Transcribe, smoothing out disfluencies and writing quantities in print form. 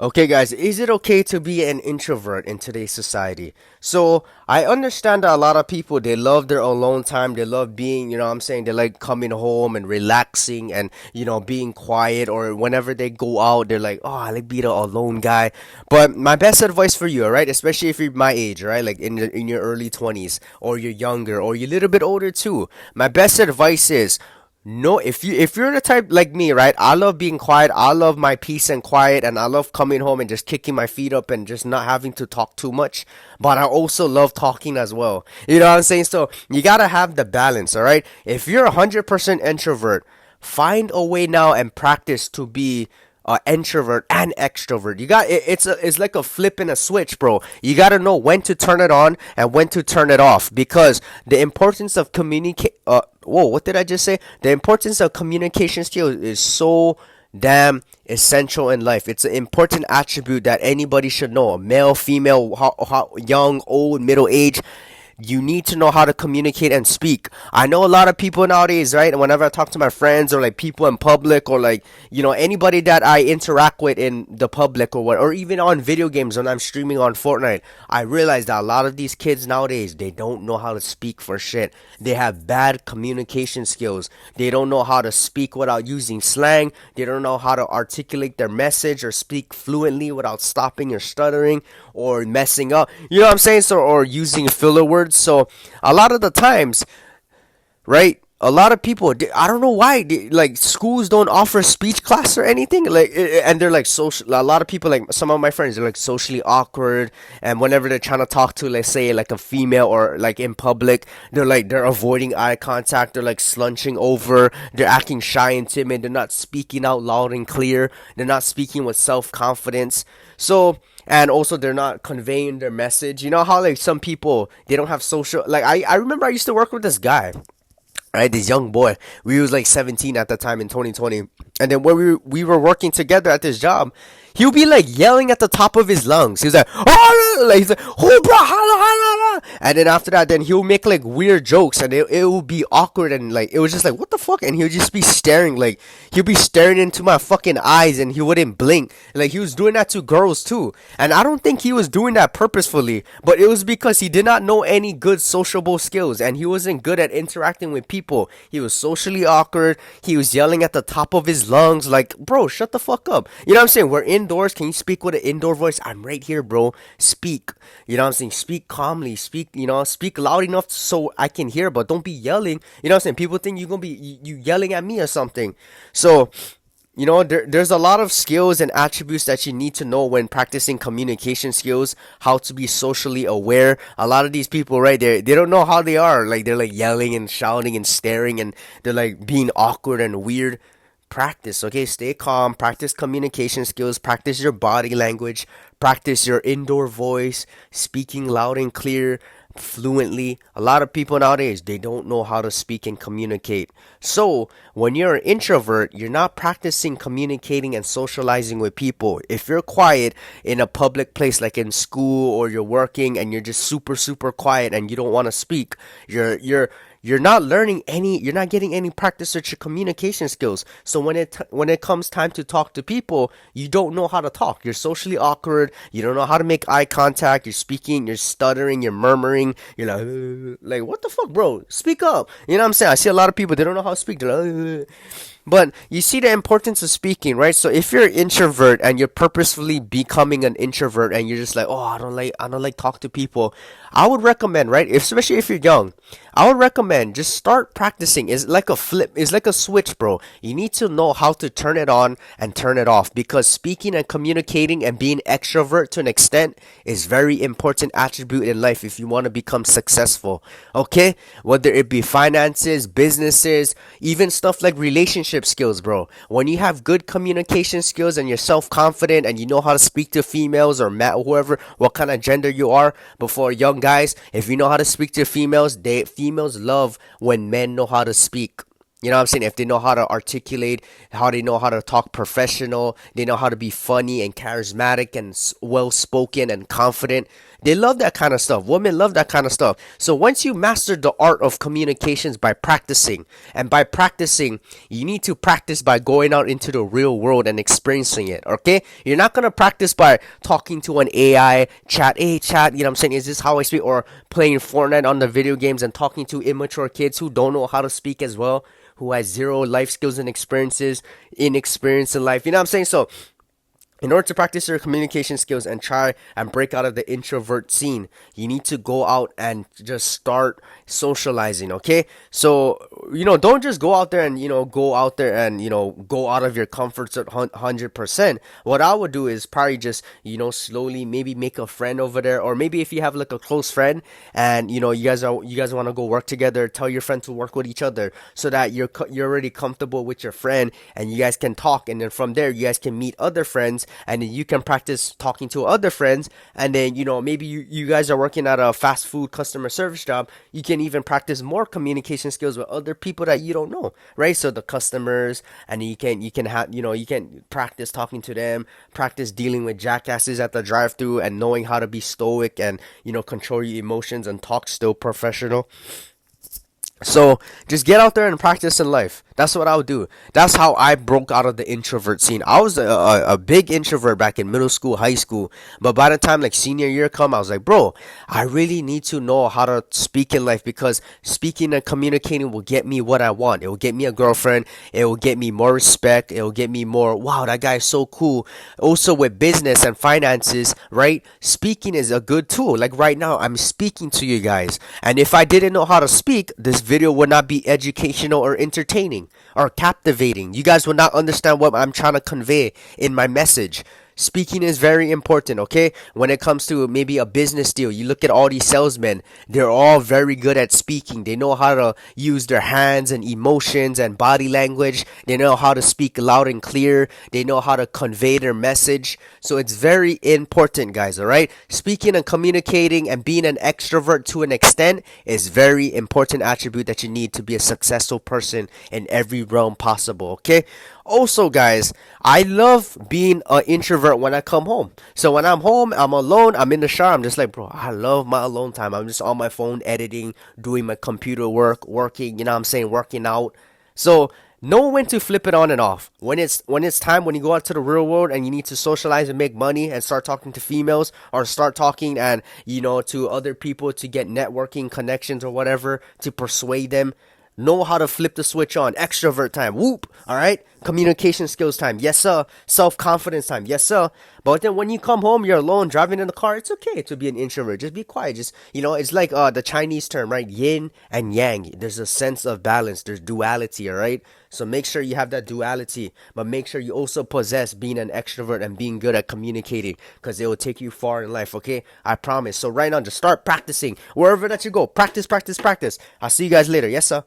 Okay, guys, is it okay to be an introvert in today's society? So, I understand that a lot of people they love their alone time. They love being, what I'm saying, they like coming home and relaxing and, being quiet, or whenever they go out, they're like, "Oh, I like being an alone guy." But my best advice for you, all right, especially if you're my age, right? Like in your early 20s, or you're younger, or you're a little bit older too. My best advice is, no, if you're the type like me, right? I love being quiet. I love my peace and quiet, and I love coming home and just kicking my feet up and just not having to talk too much. But I also love talking as well. You know what I'm saying? So you gotta have the balance, all right? If you're 100% introvert, find a way now and practice to be introvert and extrovert. It's like a flip and a switch, bro. You got to know when to turn it on and when to turn it off, because the importance of communicate whoa, what did I just say? The importance of communication skills is so damn essential in life. It's an important attribute that anybody should know. Male, female, young, old, middle age, you need to know how to communicate and speak. I know a lot of people nowadays, right? Whenever I talk to my friends or like people in public, or like, anybody that I interact with in the public, or what, or even on video games when I'm streaming on Fortnite, I realize that a lot of these kids nowadays, they don't know how to speak for shit. They have bad communication skills. They don't know how to speak without using slang. They don't know how to articulate their message or speak fluently without stopping or stuttering or messing up. You know what I'm saying? So, or using filler words. So a lot of the times, right? A lot of people, I don't know why, like schools don't offer speech class or anything. Like, and they're like social. A lot of people, like some of my friends, they're like socially awkward, and whenever they're trying to talk to, let's say, like a female or like in public, they're avoiding eye contact. They're like slunching over. They're acting shy and timid. They're not speaking out loud and clear. They're not speaking with self confidence. So, and also they're not conveying their message. You know how like some people, they don't have social, like I remember I used to work with this guy, right? This young boy. We was like 17 at the time in 2020. And then when we were working together at this job, he would be like yelling at the top of his lungs. He was like, "Oh," like, he's like, "Oh, bro, hala, hala, hala." And then after that, then he'll make like weird jokes, and it would be awkward, and like it was just like, what the fuck? And he would just be staring, like he'll be staring into my fucking eyes, and he wouldn't blink. Like he was doing that to girls too, and I don't think he was doing that purposefully, but it was because he did not know any good sociable skills, and he wasn't good at interacting with people. He was socially awkward. He was yelling at the top of his lungs, like, bro, shut the fuck up. You know what I'm saying? We're indoors. Can you speak with an indoor voice? I'm right here, bro. Speak. You know what I'm saying? Speak calmly. Speak loud enough so I can hear, but don't be yelling. You know what I'm saying? People think you're gonna be you yelling at me or something. So, there's a lot of skills and attributes that you need to know when practicing communication skills, how to be socially aware. A lot of these people, right, they don't know how they are. Like, they're like yelling and shouting and staring, and they're like being awkward and weird. Practice, okay? Stay calm, practice communication skills, practice your body language, practice your indoor voice, speaking loud and clear, fluently. A lot of people nowadays, they don't know how to speak and communicate. So when you're an introvert, you're not practicing communicating and socializing with people. If you're quiet in a public place like in school, or you're working and you're just super super quiet and you don't want to speak, you're not learning any, you're not getting any practice with your communication skills. So when it comes time to talk to people, you don't know how to talk. You're socially awkward. You don't know how to make eye contact. You're speaking, you're stuttering, you're murmuring. You're like what the fuck, bro? Speak up. You know what I'm saying? I see a lot of people, they don't know how to speak. They're like, but you see the importance of speaking, right? So if you're an introvert and you're purposefully becoming an introvert, and you're just like, oh, I don't like talk to people, I would recommend, right? Especially if you're young, I would recommend just start practicing. It's like a flip. It's like a switch, bro. You need to know how to turn it on and turn it off, because speaking and communicating and being extrovert to an extent is very important attribute in life if you want to become successful. Okay, whether it be finances, businesses, even stuff like relationship skills, bro. When you have good communication skills and you're self-confident and you know how to speak to females or whoever, what kind of gender you are, before young guys, if you know how to speak to females, females love when men know how to speak. You know what I'm saying? If they know how to articulate, how they know how to talk professional, they know how to be funny and charismatic and well spoken and confident. They love that kind of stuff. Women love that kind of stuff. So once you master the art of communications by practicing, and by practicing, you need to practice by going out into the real world and experiencing it. Okay? You're not gonna practice by talking to an AI chat. Hey chat, you know what I'm saying? Is this how I speak? Or playing Fortnite on the video games and talking to immature kids who don't know how to speak as well, who has zero life skills and inexperience in life. You know what I'm saying? So in order to practice your communication skills and try and break out of the introvert scene, you need to go out and just start socializing, okay? So, don't just go out there and, go out of your comfort zone 100%. What I would do is probably just, slowly maybe make a friend over there, or maybe if you have like a close friend and, you guys want to go work together, tell your friend to work with each other so that you're already comfortable with your friend and you guys can talk, and then from there you guys can meet other friends, and then you can practice talking to other friends, and then maybe you guys are working at a fast food customer service job. You can even practice more communication skills with other people that you don't know, right? So the customers, and you can have you can practice talking to them, practice dealing with jackasses at the drive-through, and knowing how to be stoic and control your emotions and talk still professional. So just get out there and practice in life. That's what I would do. That's how I broke out of the introvert scene. I was a big introvert back in middle school, high school. But by the time like senior year come, I was like, bro, I really need to know how to speak in life, because speaking and communicating will get me what I want. It will get me a girlfriend. It will get me more respect. It will get me more, wow, that guy is so cool. Also with business and finances, right? Speaking is a good tool. Like right now, I'm speaking to you guys. And if I didn't know how to speak, this video would not be educational or entertaining or captivating. You guys will not understand what I'm trying to convey in my message. Speaking is very important, okay? When it comes to maybe a business deal, you look at all these salesmen, they're all very good at speaking. They know how to use their hands and emotions and body language. They know how to speak loud and clear. They know how to convey their message. So it's very important, guys, all right? Speaking and communicating and being an extrovert to an extent is very important attribute that you need to be a successful person in every realm possible, okay? Also, guys, I love being an introvert when I come home. So when I'm home, I'm alone, I'm in the shower, I'm just like, bro, I love my alone time. I'm just on my phone editing, doing my computer work, working, you know what I'm saying, working out. So know when to flip it on and off. When it's time, when you go out to the real world and you need to socialize and make money and start talking to females, or start talking and to other people to get networking connections or whatever, to persuade them. Know how to flip the switch on. Extrovert time. Whoop. All right. Communication skills time. Yes, sir. Self-confidence time. Yes, sir. But then when you come home, you're alone driving in the car. It's okay to be an introvert. Just be quiet. Just, it's like the Chinese term, right? Yin and yang. There's a sense of balance. There's duality. All right. So make sure you have that duality, but make sure you also possess being an extrovert and being good at communicating, because it will take you far in life. Okay. I promise. So right now, just start practicing wherever that you go. Practice, practice, practice. I'll see you guys later. Yes, sir.